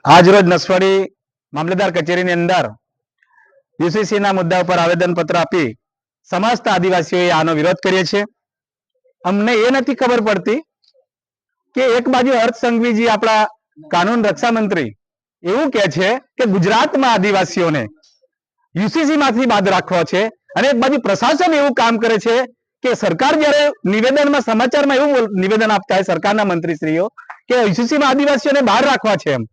આજ રોજ નસવાડી મામલતદાર કચેરીની અંદર યુસીસીના મુદ્દા ઉપર આવેદનપત્ર આપી સમસ્ત આદિવાસીઓએ આનો વિરોધ કર્યો છે. અમને એ નથી ખબર પડતી કે એક બાજુ હર્ષ સંઘવીજી આપણા કાનૂન રક્ષા મંત્રી એવું કહે છે કે ગુજરાતમાં આદિવાસીઓને યુસીસી માંથી બાદ રાખવા છે, અને એક બાજુ પ્રશાસન એવું કામ કરે છે કે સરકાર જ્યારે નિવેદનમાં સમાચારમાં એવું નિવેદન આપતા હોય સરકારના મંત્રીશ્રીઓ કે યુસીસી માં આદિવાસીઓને બહાર રાખવા છે એમ,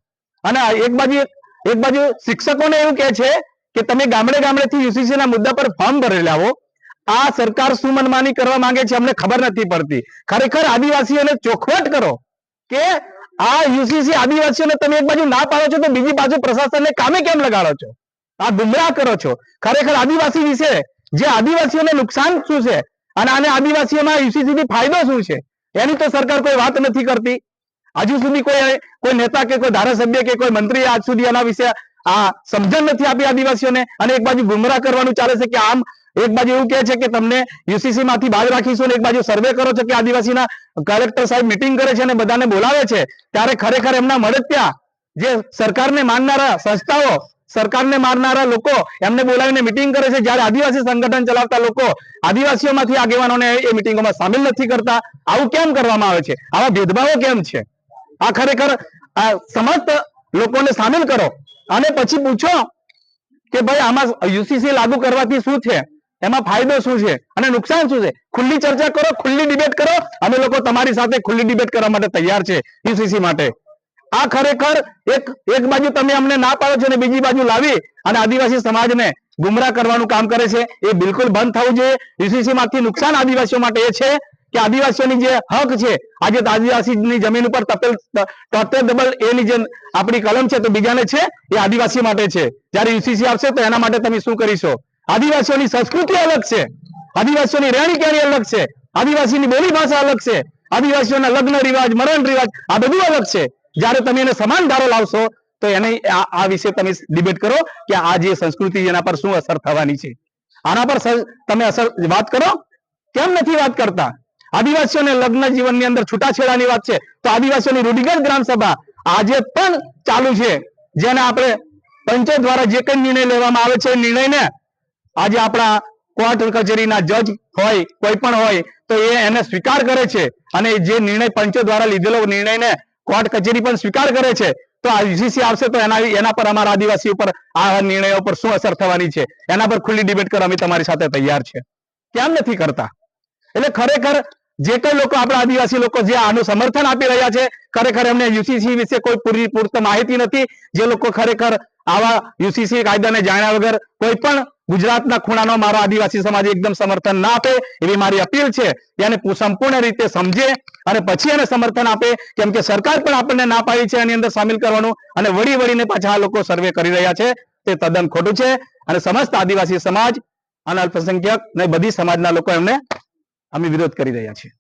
અને એક બાજુ શિક્ષકોને એવું કહે છે કે તમે ગામડે ગામડેથી યુસીસી ના મુદ્દા પર ફોર્મ ભરી લાવો. આ સરકાર શું મનમાની કરવા માંગે છે અમને ખબર નથી પડતી. ખરેખર આદિવાસીઓને ચોખવટ કરો કે આ યુસીસી આદિવાસીઓને તમે એક બાજુ ના પાડો છો તો બીજી બાજુ પ્રશાસનને કામે કેમ લગાડો છો? આ ગુમરાહ કરો છો. ખરેખર આદિવાસી વિશે જે આદિવાસીઓને નુકસાન શું છે અને આને આદિવાસીઓમાં યુસીસી થી ફાયદો શું છે એની તો સરકાર કોઈ વાત નથી કરતી. હજુ સુધી કોઈ નેતા કે કોઈ ધારાસભ્ય કે કોઈ મંત્રી આજ સુધી એના વિશે આ સમજણ નથી આપી આદિવાસીઓને, અને એક બાજુ ગુમરાહ કરવાનું ચાલે છે કે આમ એક બાજુ એવું કહે છે કે તમને યુસીસી માંથી બહાર રાખીશું, ને એક બાજુ સર્વે કરો છો કે આદિવાસીના કલેક્ટર સાહેબ મિટિંગ કરે છે અને બધાને બોલાવે છે, ત્યારે ખરેખર એમના મળતિયા જે સરકારને માનનારા સંસ્થાઓ, સરકારને મારનારા લોકો એમને બોલાવીને મિટિંગ કરે છે, જ્યારે આદિવાસી સંગઠન ચલાવતા લોકો આદિવાસીઓમાંથી આગેવાનોને એ મિટિંગોમાં સામેલ નથી કરતા. આવું કેમ કરવામાં આવે છે? આવા ભેદભાવો કેમ છે? આ ખરેખર સમસ્ત લોકોને સામેલ કરો અને પછી પૂછો કે ભાઈ આમાં યુસીસી લાગુ કરવાથી શું છે, એમાં ફાયદો શું છે અને નુકસાન શું છે. ખુલ્લી ચર્ચા કરો, ખુલ્લી ડિબેટ કરો. અમે લોકો તમારી સાથે ખુલ્લી ડિબેટ કરવા માટે તૈયાર છે યુસીસી માટે. આ ખરેખર એક બાજુ તમે અમને ના પાડો છો અને બીજી બાજુ લાવી અને આદિવાસી સમાજને ગુમરાહ કરવાનું કામ કરે છે. એ બિલકુલ બંધ થવું જોઈએ. યુસીસી માંથી નુકસાન આદિવાસીઓ માટે એ છે કે આદિવાસીઓની જે હક છે, આજે આદિવાસીની જમીન ઉપર તપેલ એની જે આપણી કલમ છે તો બીજાને છે, એ આદિવાસી માટે છે. જ્યારે યુસીસી આવશે તો એના માટે તમે શું કરીશો? આદિવાસીઓની સંસ્કૃતિ અલગ છે, આદિવાસીઓની રહેણી કહેણી અલગ છે, આદિવાસીની બોલી ભાષા અલગ છે, આદિવાસીઓના લગ્ન રિવાજ, મરણ રિવાજ આ બધું અલગ છે. જ્યારે તમે એને સમાન ધારો લાવશો તો એને આ વિશે તમે ડિબેટ કરો કે આ જે સંસ્કૃતિ એના પર શું અસર થવાની છે. આના પર તમે વાત કરો. કેમ નથી વાત કરતા? આદિવાસીઓને લગ્ન જીવનની અંદર છૂટાછેડાની વાત છે તો આદિવાસીઓની રૂઢિગત ગ્રામસભા આજે પણ ચાલુ છે, જેને આપણે પંચો દ્વારા જે કઈ નિર્ણય લેવામાં આવે છે નિર્ણયને આજે આપણા કોર્ટ કચેરીના જજ હોય કોઈ પણ હોય તો એને સ્વીકાર કરે છે, અને જે નિર્ણય પંચો દ્વારા લીધેલો નિર્ણયને કોર્ટ કચેરી પણ સ્વીકાર કરે છે. તો આ યુસીસી આવશે તો એના પર અમારા આદિવાસી ઉપર આ નિર્ણયો પર શું અસર થવાની છે એના પર ખુલ્લી ડિબેટ કરવા અમે તમારી સાથે તૈયાર છે. કેમ નથી કરતા? એટલે ખરેખર જે કઈ લોકો આપણા આદિવાસી લોકો જે આનું સમર્થન આપી રહ્યા છે, ખરેખર એમને યુસીસી વિશે કોઈ પૂરતી માહિતી નથી. જે લોકો ખરેખર આવા યુસીસી કાયદાને જાણ્યા વગર કોઈ પણ ગુજરાતના ખૂણાનો મારો આદિવાસી સમાજ એકદમ સમર્થન ના આપે એવી મારી અપીલ છે. એને સંપૂર્ણ રીતે સમજે અને પછી એને સમર્થન આપે, કેમ કે સરકાર પણ આપણને ના પાડી છે એની અંદર સામેલ કરવાનું, અને વળીને પાછા આ લોકો સર્વે કરી રહ્યા છે. તે તદ્દન ખોટું છે, અને સમસ્ત આદિવાસી સમાજ અને અલ્પસંખ્યક ને બધી સમાજના લોકો એમને અમે વિરોધ કરી રહ્યા છીએ.